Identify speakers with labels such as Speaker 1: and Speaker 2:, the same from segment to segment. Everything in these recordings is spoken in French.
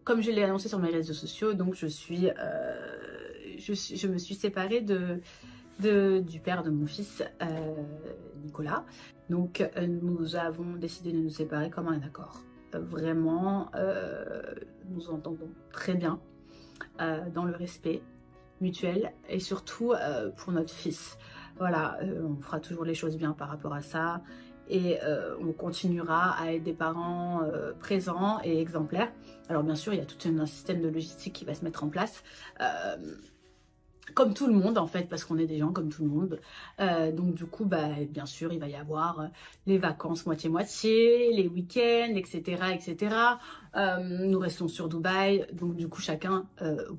Speaker 1: Comme je l'ai annoncé sur mes réseaux sociaux, donc je me suis séparée du père de mon fils, Nicolas. Donc nous avons décidé de nous séparer comme un accord. Vraiment, nous entendons très bien, dans le respect mutuel et surtout pour notre fils. Voilà, on fera toujours les choses bien par rapport à ça et on continuera à être des parents présents et exemplaires. Alors bien sûr, il y a tout un système de logistique qui va se mettre en place. Comme tout le monde en fait, parce qu'on est des gens comme tout le monde. Donc du coup, bien sûr, il va y avoir les vacances moitié-moitié, les week-ends, etc. etc. Nous restons sur Dubaï, donc du coup, chacun,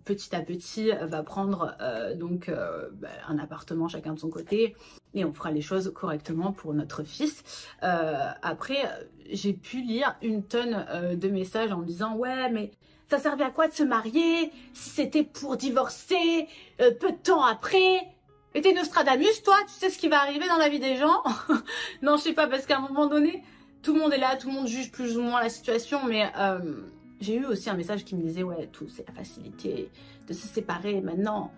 Speaker 1: petit à petit, va prendre un appartement chacun de son côté. Et on fera les choses correctement pour notre fils. Après, j'ai pu lire une tonne de messages en me disant « Ouais, mais... ça servait à quoi de se marier si c'était pour divorcer peu de temps après? Et t'es Nostradamus, toi? Tu sais ce qui va arriver dans la vie des gens? » Non, je sais pas, parce qu'à un moment donné, tout le monde est là, tout le monde juge plus ou moins la situation, mais j'ai eu aussi un message qui me disait « Ouais, tout, c'est la facilité de se séparer maintenant.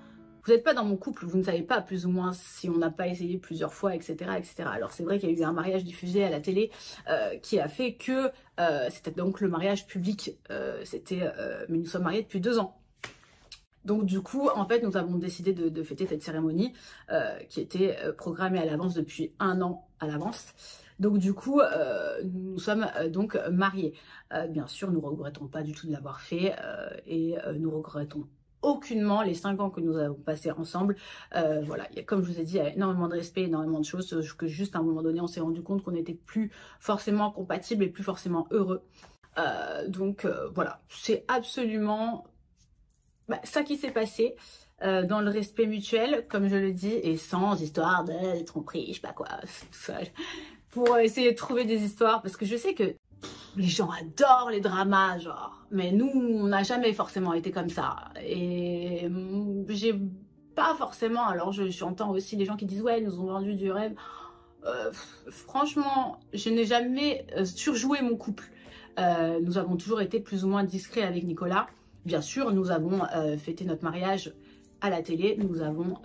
Speaker 1: Vous n'êtes pas dans mon couple, vous ne savez pas plus ou moins si on n'a pas essayé plusieurs fois, etc. etc. » Alors c'est vrai qu'il y a eu un mariage diffusé à la télé qui a fait que c'était donc le mariage public, mais nous sommes mariés depuis 2 ans. Donc du coup, en fait, nous avons décidé de fêter cette cérémonie qui était programmée à l'avance depuis 1 an à l'avance. Donc du coup, nous sommes donc mariés. Bien sûr, nous ne regrettons pas du tout de l'avoir fait et nous regrettons aucunement les 5 ans que nous avons passés ensemble. Voilà, comme je vous ai dit, il y a énormément de respect, énormément de choses que juste à un moment donné, on s'est rendu compte qu'on n'était plus forcément compatibles et plus forcément heureux. Voilà, c'est absolument ça qui s'est passé. Dans le respect mutuel, comme je le dis, et sans histoire de tromperie, je sais pas quoi, pour essayer de trouver des histoires, parce que je sais que les gens adorent les dramas, genre, mais nous, on n'a jamais forcément été comme ça, et j'ai pas forcément, alors j'entends aussi les gens qui disent « Ouais, ils nous ont vendu du rêve », franchement, je n'ai jamais surjoué mon couple. Nous avons toujours été plus ou moins discrets avec Nicolas. Bien sûr, nous avons fêté notre mariage à la télé, nous avons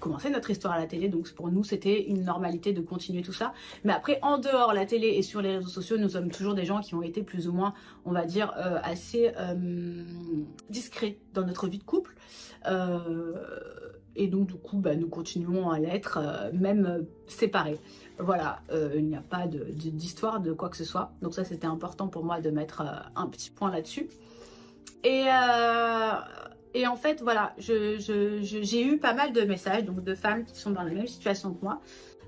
Speaker 1: commencé notre histoire à la télé, donc pour nous c'était une normalité de continuer tout ça. Mais après, en dehors la télé et sur les réseaux sociaux, nous sommes toujours des gens qui ont été plus ou moins, on va dire, assez discrets dans notre vie de couple. Et donc du coup, nous continuons à l'être, même séparés. Voilà, il n'y a pas d'histoire de quoi que ce soit. Donc ça, c'était important pour moi de mettre un petit point là-dessus. Et en fait, voilà, j'ai eu pas mal de messages donc de femmes qui sont dans la même situation que moi,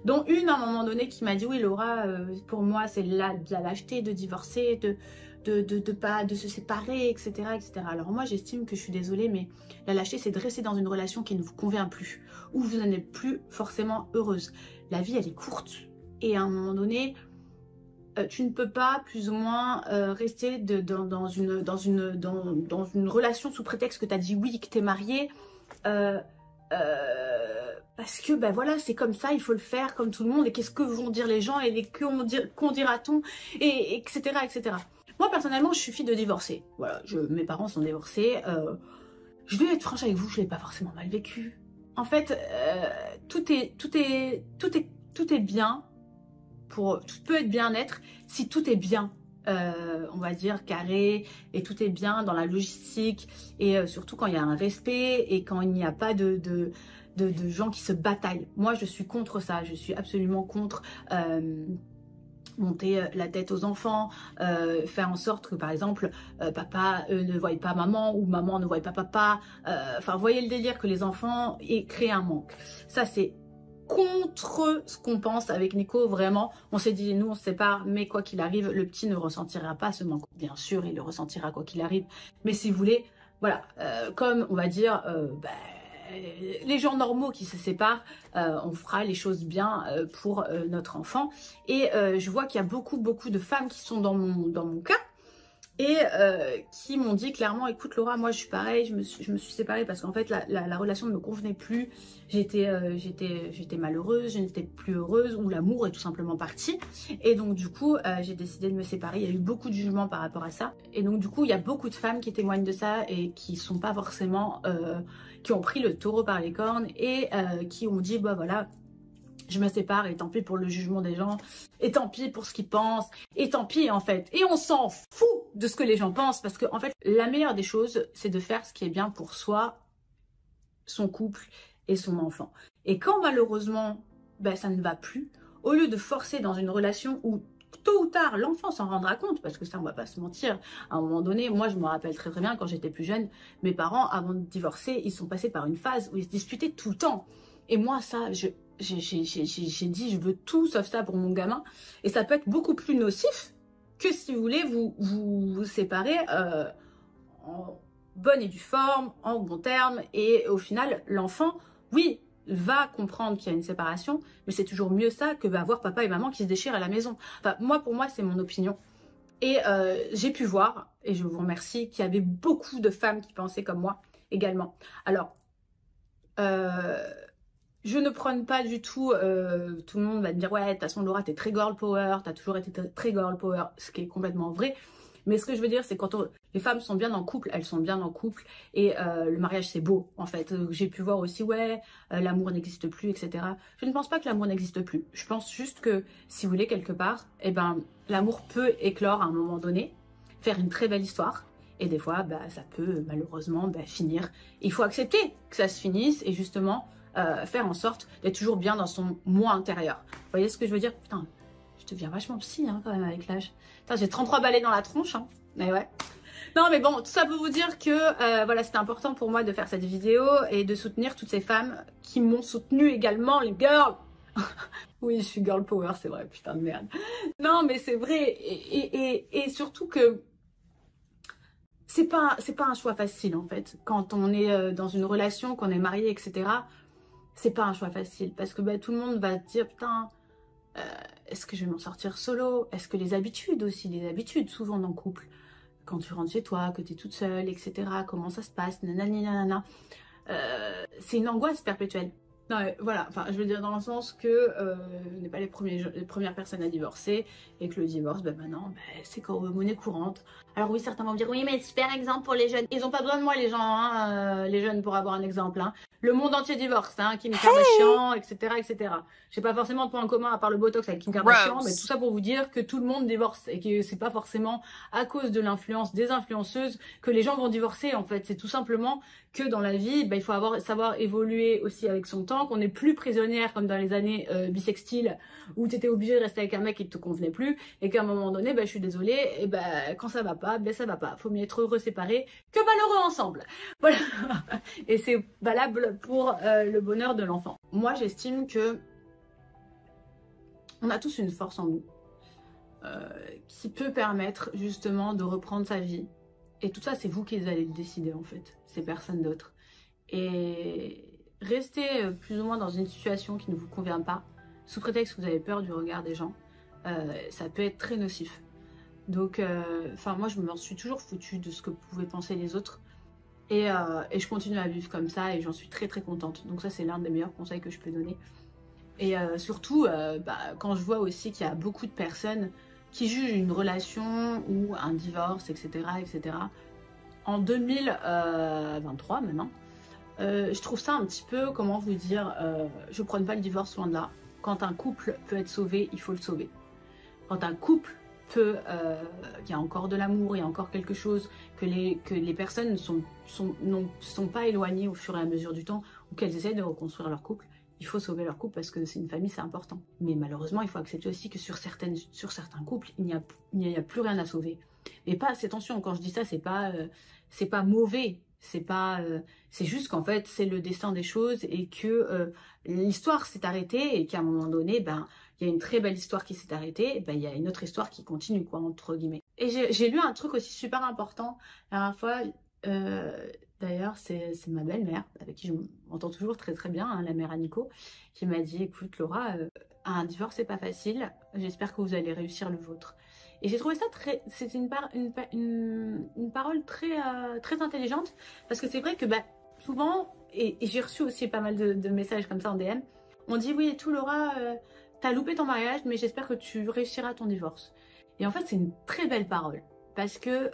Speaker 1: dont une à un moment donné qui m'a dit « Oui Laura, pour moi c'est de la lâcheté de divorcer, de se séparer, etc. etc. » Alors moi j'estime que je suis désolée, mais la lâcheté c'est de rester dans une relation qui ne vous convient plus, où vous n'êtes plus forcément heureuse. La vie elle est courte et à un moment donné, tu ne peux pas plus ou moins rester dans une relation sous prétexte que tu as dit oui, que tu es mariée, parce que voilà, c'est comme ça, il faut le faire comme tout le monde, et qu'est-ce que vont dire les gens, et qu'en dira-t-on, et etc. etc. Moi personnellement, je suis fille de divorcée. Voilà, mes parents sont divorcés. Je vais être franche avec vous, je ne l'ai pas forcément mal vécu. En fait, tout est bien. Tout peut être bien-être si tout est bien, on va dire, carré, et tout est bien dans la logistique, et surtout quand il y a un respect et quand il n'y a pas de gens qui se bataillent. Moi, je suis contre ça, je suis absolument contre monter la tête aux enfants, faire en sorte que par exemple papa ne voie pas maman ou maman ne voie pas papa, enfin voyez le délire, que les enfants aient créé un manque. Ça c'est contre ce qu'on pense avec Nico, vraiment. On s'est dit, nous on se sépare, mais quoi qu'il arrive, le petit ne ressentira pas ce manque. Bien sûr, il le ressentira quoi qu'il arrive, mais si vous voulez, voilà, comme on va dire, les gens normaux qui se séparent, on fera les choses bien pour notre enfant. Et je vois qu'il y a beaucoup de femmes qui sont dans mon cas, et qui m'ont dit clairement, écoute Laura, moi je suis pareil, je me suis séparée parce qu'en fait la relation ne me convenait plus, j'étais malheureuse, je n'étais plus heureuse, ou l'amour est tout simplement parti, et donc du coup j'ai décidé de me séparer. Il y a eu beaucoup de jugements par rapport à ça, et donc du coup il y a beaucoup de femmes qui témoignent de ça et qui sont pas forcément, qui ont pris le taureau par les cornes et qui ont dit bah voilà, je me sépare et tant pis pour le jugement des gens, et tant pis pour ce qu'ils pensent, et tant pis en fait. Et on s'en fout de ce que les gens pensent, parce que en fait, la meilleure des choses, c'est de faire ce qui est bien pour soi, son couple et son enfant. Et quand malheureusement, ben, ça ne va plus, au lieu de forcer dans une relation où tôt ou tard, l'enfant s'en rendra compte, parce que ça, on va pas se mentir. À un moment donné, moi, je me rappelle très très bien, quand j'étais plus jeune, mes parents, avant de divorcer, ils sont passés par une phase où ils se disputaient tout le temps. Et moi, ça, j'ai dit, je veux tout sauf ça pour mon gamin. Et ça peut être beaucoup plus nocif que si vous voulez vous séparer en bonne et due forme, en bon terme. Et au final, l'enfant, oui, va comprendre qu'il y a une séparation, mais c'est toujours mieux ça que avoir papa et maman qui se déchirent à la maison. Enfin, pour moi, c'est mon opinion. Et j'ai pu voir, et je vous remercie, qu'il y avait beaucoup de femmes qui pensaient comme moi également. Alors, je ne prône pas du tout, tout le monde va me dire ouais, de toute façon Laura, t'es très girl power, t'as toujours été très girl power, ce qui est complètement vrai. Mais ce que je veux dire, c'est quand les femmes sont bien en couple, elles sont bien en couple, et le mariage c'est beau en fait. J'ai pu voir aussi ouais, l'amour n'existe plus, etc. Je ne pense pas que l'amour n'existe plus. Je pense juste que si vous voulez quelque part, eh ben l'amour peut éclore à un moment donné, faire une très belle histoire. Et des fois, bah, ça peut malheureusement finir. Il faut accepter que ça se finisse et justement faire en sorte d'être toujours bien dans son moi intérieur. Vous voyez ce que je veux dire? Putain, je deviens vachement psy hein, quand même avec l'âge. J'ai 33 balais dans la tronche. Hein. Mais ouais. Non mais bon, tout ça pour vous dire que voilà, c'était important pour moi de faire cette vidéo et de soutenir toutes ces femmes qui m'ont soutenue également, les girls. Oui, je suis girl power, c'est vrai, putain de merde. Non mais c'est vrai, et surtout que c'est pas un choix facile en fait. Quand on est dans une relation, qu'on est marié, etc., c'est pas un choix facile parce que tout le monde va se dire putain, est-ce que je vais m'en sortir solo? Est-ce que les habitudes aussi, souvent dans le couple, quand tu rentres chez toi, que tu es toute seule, etc., comment ça se passe, nanani nanana, c'est une angoisse perpétuelle. Non, voilà, enfin, je veux dire dans le sens que on n'est pas les premières personnes à divorcer et que le divorce, maintenant, c'est comme monnaie courante. Alors oui, certains vont me dire, oui, mais super exemple pour les jeunes. Ils n'ont pas besoin de moi, les gens, hein, les jeunes, pour avoir un exemple. Hein. Le monde entier divorce, hein, Kim Kardashian, etc., etc. J'ai pas forcément de point en commun à part le Botox avec Kim Kardashian, mais tout ça pour vous dire que tout le monde divorce et que c'est pas forcément à cause de l'influence des influenceuses que les gens vont divorcer, en fait. C'est tout simplement que dans la vie, il faut savoir évoluer aussi avec son temps, qu'on n'est plus prisonnière comme dans les années bissextiles où tu étais obligée de rester avec un mec qui ne te convenait plus et qu'à un moment donné, je suis désolée, et quand ça va pas, ça va pas. Faut mieux être heureux séparés que malheureux ensemble. Voilà. Et c'est valable pour le bonheur de l'enfant. Moi, j'estime que on a tous une force en nous qui peut permettre justement de reprendre sa vie. Et tout ça, c'est vous qui allez le décider en fait, c'est personne d'autre. Et rester plus ou moins dans une situation qui ne vous convient pas, sous prétexte que vous avez peur du regard des gens, ça peut être très nocif. Donc, moi, je me suis toujours foutue de ce que pouvaient penser les autres. Et je continue à vivre comme ça et j'en suis très très contente. Donc ça, c'est l'un des meilleurs conseils que je peux donner. Et surtout, quand je vois aussi qu'il y a beaucoup de personnes qui jugent une relation ou un divorce, etc., etc., en 2023 maintenant, je trouve ça un petit peu, comment vous dire, je ne prône pas le divorce, loin de là. Quand un couple peut être sauvé, il faut le sauver. Quand un couple peut, il y a encore de l'amour, il y a encore quelque chose, que les personnes ne sont pas éloignées au fur et à mesure du temps, ou qu'elles essayent de reconstruire leur couple, il faut sauver leur couple parce que c'est une famille, c'est important. Mais malheureusement, il faut accepter aussi que sur certains couples, il n'y a plus rien à sauver. Mais pas, attention, quand je dis ça, c'est pas mauvais. C'est juste qu'en fait, c'est le destin des choses et que l'histoire s'est arrêtée et qu'à un moment donné, il y a une très belle histoire qui s'est arrêtée, il y a une autre histoire qui continue, quoi, entre guillemets. Et j'ai lu un truc aussi super important la dernière fois. D'ailleurs, c'est ma belle-mère, avec qui je m'entends toujours très très bien, hein, la mère à Nico, qui m'a dit, écoute Laura, un divorce c'est pas facile, j'espère que vous allez réussir le vôtre. Et j'ai trouvé ça c'était une parole très intelligente, parce que c'est vrai que bah, souvent, et j'ai reçu aussi pas mal de messages comme ça en DM, on dit oui et tout Laura, t'as loupé ton mariage, mais j'espère que tu réussiras ton divorce. Et en fait c'est une très belle parole, parce que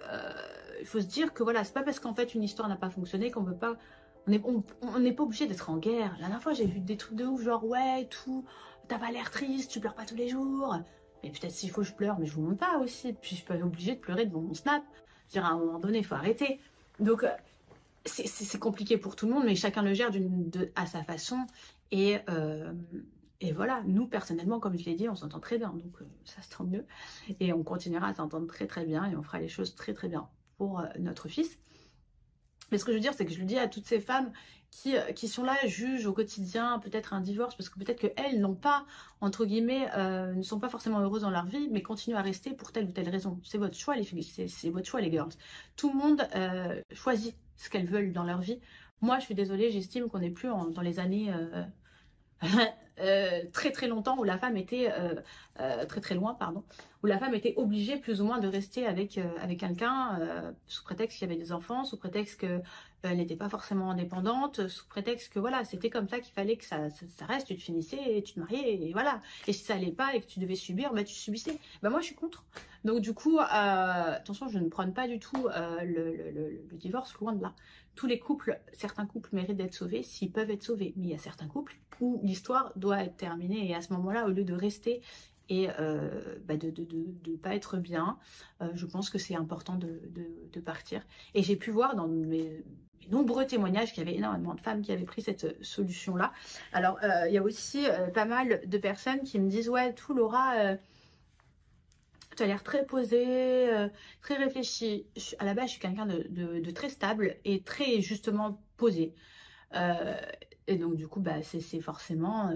Speaker 1: il faut se dire que voilà, c'est pas parce qu'en fait une histoire n'a pas fonctionné qu'on veut pas, on n'est pas obligé d'être en guerre. La dernière fois j'ai vu des trucs de ouf, genre ouais tout, t'as pas l'air triste, tu pleures pas tous les jours. Mais peut-être s'il faut je pleure, mais je vous montre pas aussi. Puis je suis pas obligée de pleurer devant mon snap. Je veux dire, à un moment donné, il faut arrêter. Donc c'est compliqué pour tout le monde, mais chacun le gère à sa façon. Et, euh, et voilà, nous personnellement, comme je l'ai dit, on s'entend très bien, donc ça se tant mieux. Et on continuera à s'entendre très très bien et on fera les choses très très bien pour notre fils. Mais ce que je veux dire, c'est que je le dis à toutes ces femmes qui sont là, jugent au quotidien peut-être un divorce, parce que peut-être qu'elles n'ont pas, entre guillemets, ne sont pas forcément heureuses dans leur vie, mais continuent à rester pour telle ou telle raison. C'est votre choix, les filles, c'est votre choix, les girls. Tout le monde choisit ce qu'elles veulent dans leur vie. Moi, je suis désolée, j'estime qu'on n'est plus dans les années très très longtemps où la femme était très très loin, pardon, où la femme était obligée plus ou moins de rester avec quelqu'un sous prétexte qu'il y avait des enfants, sous prétexte qu'elle n'était pas forcément indépendante, sous prétexte que voilà, c'était comme ça qu'il fallait que ça reste, tu te finissais et tu te mariais et voilà. Et si ça allait pas et que tu devais subir, bah tu subissais. Bah moi je suis contre. Donc du coup, attention, je ne prône pas du tout le divorce, loin de là. Tous les couples, certains couples méritent d'être sauvés s'ils peuvent être sauvés. Mais il y a certains couples où l'histoire doit être terminée. Et à ce moment-là, au lieu de rester et de pas être bien, je pense que c'est important de partir. Et j'ai pu voir dans mes nombreux témoignages qu'il y avait énormément de femmes qui avaient pris cette solution-là. Alors, il y a aussi pas mal de personnes qui me disent « Ouais, tout Laura... tu as l'air très posée, très réfléchie. » À la base, je suis quelqu'un de très stable et très justement posé. Et donc, du coup, bah, c'est forcément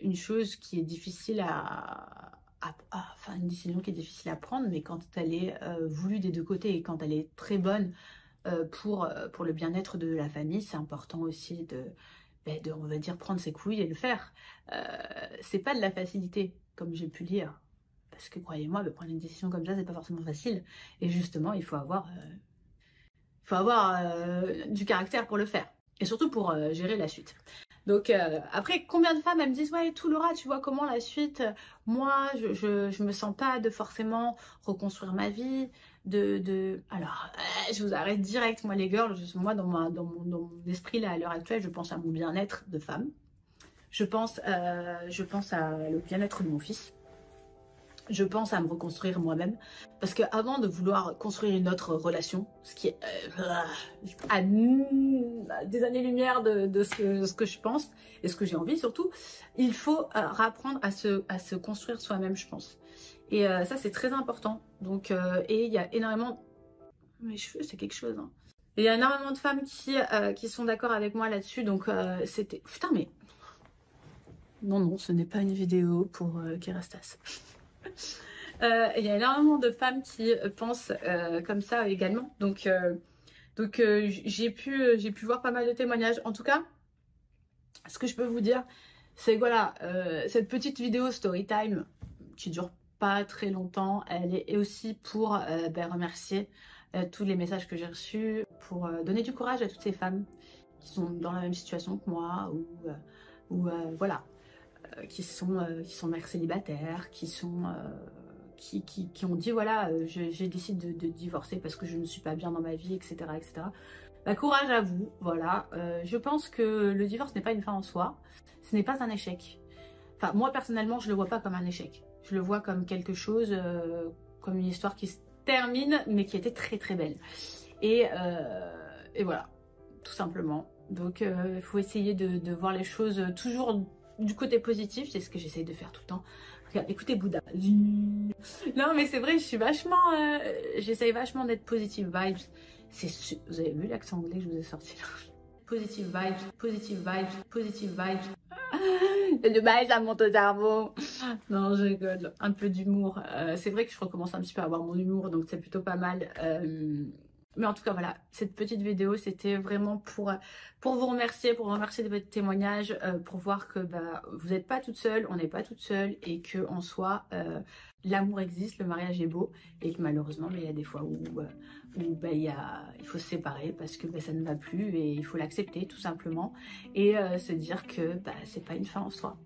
Speaker 1: une chose qui est difficile enfin, une décision qui est difficile à prendre, mais quand elle est voulue des deux côtés et quand elle est très bonne pour le bien-être de la famille, c'est important aussi on va dire, prendre ses couilles et le faire. C'est pas de la facilité, comme j'ai pu lire. Parce que croyez-moi, prendre une décision comme ça, c'est pas forcément facile. Et justement, il faut avoir du caractère pour le faire. Et surtout pour gérer la suite. Donc après, combien de femmes elles me disent « Ouais, tout Laura, tu vois comment la suite, moi, je me sens pas de forcément reconstruire ma vie, Alors, je vous arrête direct, moi les girls, moi dans mon esprit là, à l'heure actuelle, je pense à mon bien-être de femme. Je pense à le bien-être de mon fils. Je pense à me reconstruire moi-même. Parce qu'avant de vouloir construire une autre relation, ce qui est à des années-lumière de ce que je pense, et ce que j'ai envie surtout, il faut apprendre à se construire soi-même, je pense. Et ça, c'est très important. Donc, et il y a énormément... Mes cheveux, c'est quelque chose. Hein. Et il y a énormément de femmes qui sont d'accord avec moi là-dessus. Donc, c'était... Putain, mais... Non, ce n'est pas une vidéo pour Kerastas. Il y a énormément de femmes qui pensent comme ça également. Donc j'ai pu voir pas mal de témoignages. En tout cas, ce que je peux vous dire, c'est que voilà, cette petite vidéo story time qui dure pas très longtemps, elle est aussi pour remercier tous les messages que j'ai reçus, pour donner du courage à toutes ces femmes qui sont dans la même situation que moi ou voilà, qui sont mères célibataires, qui ont dit voilà, j'ai décidé de divorcer parce que je ne suis pas bien dans ma vie, etc. etc. Bah, courage à vous, voilà. Je pense que le divorce n'est pas une fin en soi, ce n'est pas un échec. Enfin, moi personnellement, je le vois pas comme un échec. Je le vois comme quelque chose, comme une histoire qui se termine, mais qui était très très belle. Et voilà, tout simplement. Donc, il faut essayer de voir les choses toujours du côté positif, c'est ce que j'essaye de faire tout le temps. Regarde, écoutez Bouddha. Non mais c'est vrai, je suis vachement... j'essaye vachement d'être positive vibes. Vous avez vu l'accent anglais que je vous ai sorti là? Positive vibes, positive vibes, positive vibes. De base, ça monte au cerveau. Non, je rigole. Un peu d'humour. C'est vrai que je recommence un petit peu à avoir mon humour, donc c'est plutôt pas mal. Mais en tout cas, voilà, cette petite vidéo, c'était vraiment pour vous remercier, de votre témoignage, pour voir que bah, vous n'êtes pas toute seule, on n'est pas toute seule, et que en soi, l'amour existe, le mariage est beau, et que malheureusement, bah, il y a des fois où bah, il faut se séparer parce que bah, ça ne va plus, et il faut l'accepter tout simplement, et se dire que bah, c'est pas une fin en soi.